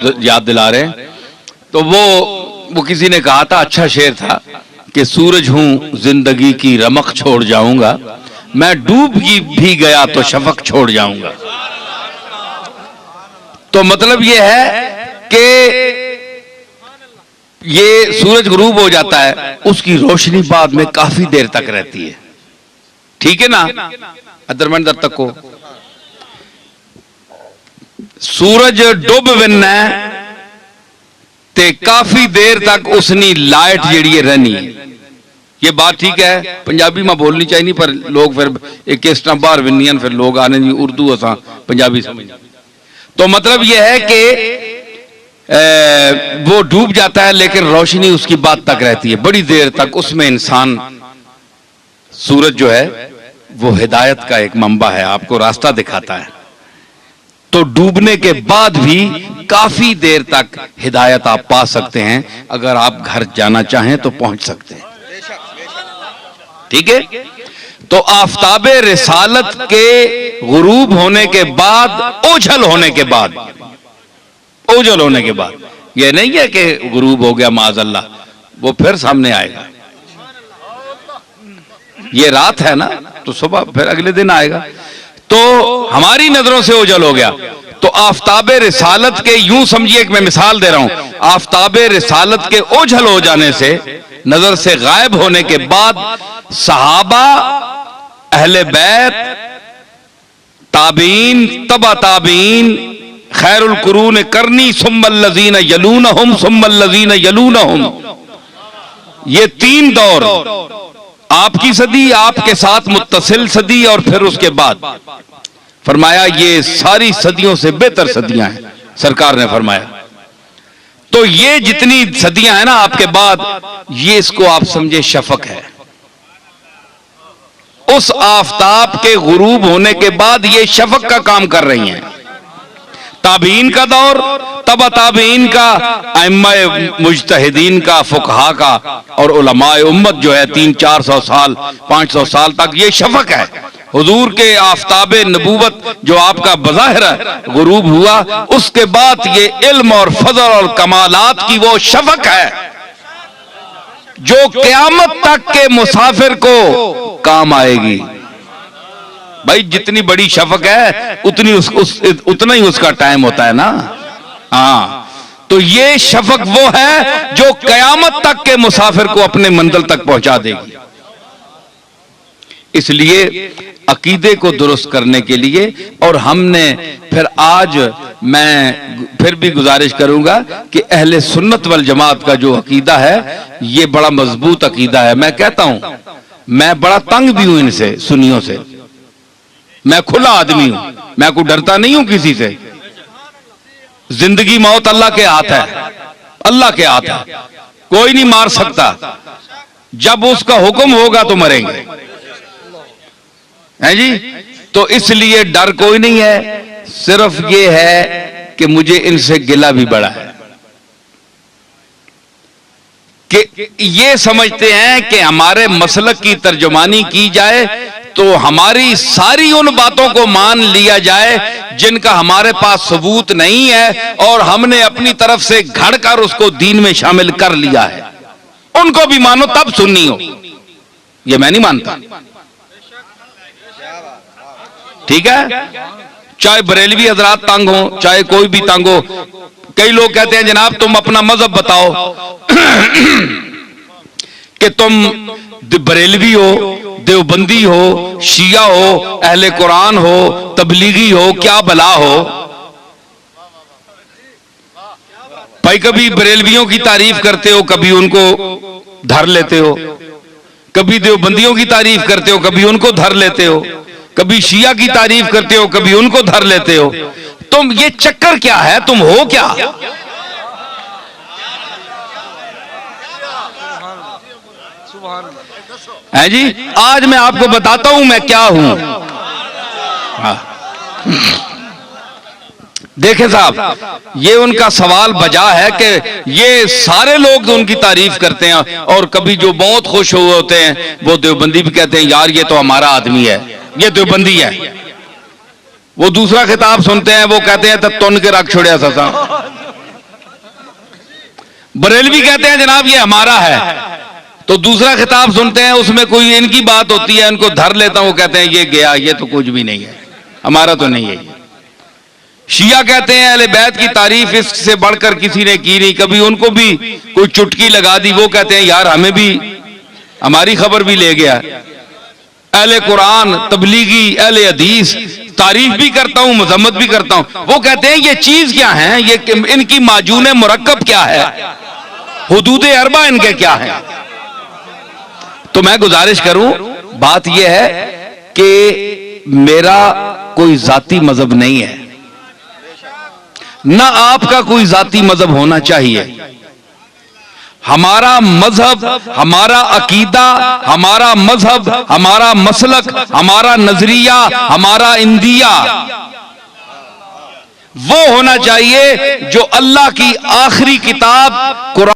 याद दिला रहे हैं। तो वो किसी ने कहा था, अच्छा शेर था कि सूरज हूं जिंदगी की रमक छोड़ जाऊंगा, मैं डूब भी गया तो शफक छोड़ जाऊंगा। तो मतलब ये है कि ये सूरज गुरूब हो जाता है, उसकी रोशनी बाद में काफी देर तक रहती है, ठीक है ना। अदरमंदर तक को सूरज डुब विन्ना ते काफी देर तक उसनी लाइट जेड़ी रहनी है। ये बात ठीक है, पंजाबी में बोलनी चाहिए, पर लोग फिर एक किस तरह बाहर विनियन, फिर लोग आने जी उर्दू असा पंजाबी समझ। तो मतलब यह है कि वो डूब जाता है लेकिन रोशनी उसकी बात तक रहती है बड़ी देर तक। उसमें इंसान, सूरज जो है वो हिदायत का एक मंबा है, आपको रास्ता दिखाता है। तो डूबने के बाद भी काफी देर तक हिदायत आप पा सकते हैं, अगर आप घर जाना चाहें तो पहुंच सकते हैं, ठीक है। तो आफताबे रिसालत के गुरूब होने के बाद, ओझल होने के बाद, ओझल होने के बाद, यह नहीं है कि गुरूब हो गया माज़अल्लाह, वो फिर सामने आएगा। ये रात है ना, तो सुबह फिर अगले दिन आएगा। तो हमारी नजरों से ओझल हो गया, तो आफताबे रिसालत के, यूं समझिए कि मैं मिसाल दे रहा हूं, आफताबे रिसालत के ओझल हो जाने से, नजर से गायब होने के बाद, सहाबा, अहले बैत, ताबीन, तबा ताबीन, खैरुल कुरून करनी, सुम्मल्लज़ीन यलूनहुम, सुम्मल्लज़ीन यलूनहुम, ये तीन दौर, आपकी सदी, आपके साथ मुत्तसिल सदी, और फिर उसके बाद फरमाया ये सारी सदियों से बेहतर सदियां हैं, सरकार ने फरमाया। तो ये जितनी सदियां हैं ना आपके बाद, ये इसको आप समझे शफक है। उस आफताब के गुरूब होने के बाद ये शफक का काम कर रही हैं। ताबीन का दौर, तबा ताबीन का, अइम्माए मुज्तहिदीन का, फुकहा का, और उलमाए उम्मत जो है 300-400 साल 500 साल तक, ये शफक है। हुजूर के आफताबे नबूवत जो आपका बज़ाहिर गुरूब हुआ, उसके बाद ये इल्म और फजल और कमालात की वो शफक है जो क़यामत तक के मुसाफिर को काम आएगी। भाई जितनी बड़ी शफक है उतनी उतना ही उसका टाइम होता है ना। हाँ, तो ये शफक वो है जो क़यामत तक के मुसाफिर को अपने मंजिल तक पहुंचा देगी। इसलिए अकीदे को दुरुस्त करने के लिए, और हमने फिर आज मैं फिर भी गुजारिश करूंगा कि अहले सुन्नत वल जमात का जो अकीदा है, ये बड़ा मजबूत अकीदा है। मैं कहता हूं, मैं बड़ा तंग भी हूं इनसे, सुन्नियों से। मैं खुला आदमी हूं, मैं कोई डरता नहीं हूं किसी से। जिंदगी मौत अल्लाह के हाथ है, अल्लाह के हाथ है, कोई नहीं मार सकता। जब उसका हुक्म होगा तो मरेंगे, है जी। तो इसलिए डर कोई नहीं है, सिर्फ ये है कि मुझे इनसे गिला भी बड़ा है कि ये समझते हैं कि हमारे मसलक की तर्जुमानी की जाए तो हमारी सारी उन बातों को मान लिया जाए जिनका हमारे पास सबूत नहीं है, और हमने अपनी तरफ से घड़कर उसको दीन में शामिल कर लिया है। उनको भी मानो तब सुन्नी हो, ये मैं नहीं मानता, ठीक है। चाहे बरेलवी हजरात तंग हो, चाहे कोई भी तंग हो। कई लोग कहते हैं जनाब तुम अपना मजहब बताओ कि तुम बरेलवी हो, देवबंदी हो, शिया हो, अहले कुरान हो, तबलीगी हो, क्या भला हो। भाई कभी बरेलवियों की तारीफ करते हो, कभी उनको धर लेते हो, कभी देवबंदियों की तारीफ करते हो, कभी उनको धर लेते हो, कभी शिया की तारीफ करते हो, कभी उनको धर लेते हो। तुम ये चक्कर क्या है, तुम हो क्या? है जी। आज मैं आपको बताता हूं मैं क्या हूं। देखे साहब, ये उनका सवाल बजा है कि ये सारे लोग तो उनकी तारीफ करते हैं, और कभी जो बहुत खुश हुए होते हैं वो देवबंदी भी कहते हैं यार ये तो हमारा आदमी है, ये देवबंदी है। वो दूसरा खिताब सुनते हैं, वो कहते हैं तब तुन के रख छोड़िया ससा। बरेलवी कहते हैं जनाब ये हमारा है, तो दूसरा खिताब सुनते हैं उसमें कोई इनकी बात होती है, उनको धर लेता हूं, वो कहते हैं ये गया, ये तो कुछ भी नहीं है, हमारा तो नहीं है। शिया कहते हैं अहले बैत की तारीफ इससे बढ़कर किसी ने की नहीं, कभी उनको भी कोई चुटकी लगा दी, वो कहते हैं यार हमें भी हमारी खबर भी ले गया। अहले कुरान, तबलीगी, अहले हदीस तारीफ भी करता हूं, मजम्मत भी करता हूं, वो कहते हैं ये चीज क्या है, ये इनकी माजून मुरक्कब क्या है, हुदूद अरबा इनके क्या है। तो मैं गुजारिश करूं, बात यह है कि मेरा कोई जाती मजहब नहीं है, ना आपका कोई जाती मजहब होना चाहिए। हमारा मजहब, हमारा अकीदा, हमारा मजहब, हमारा मसलक, हमारा नजरिया, हमारा इंदिया वो होना चाहिए जो अल्लाह की आखिरी किताब कुरान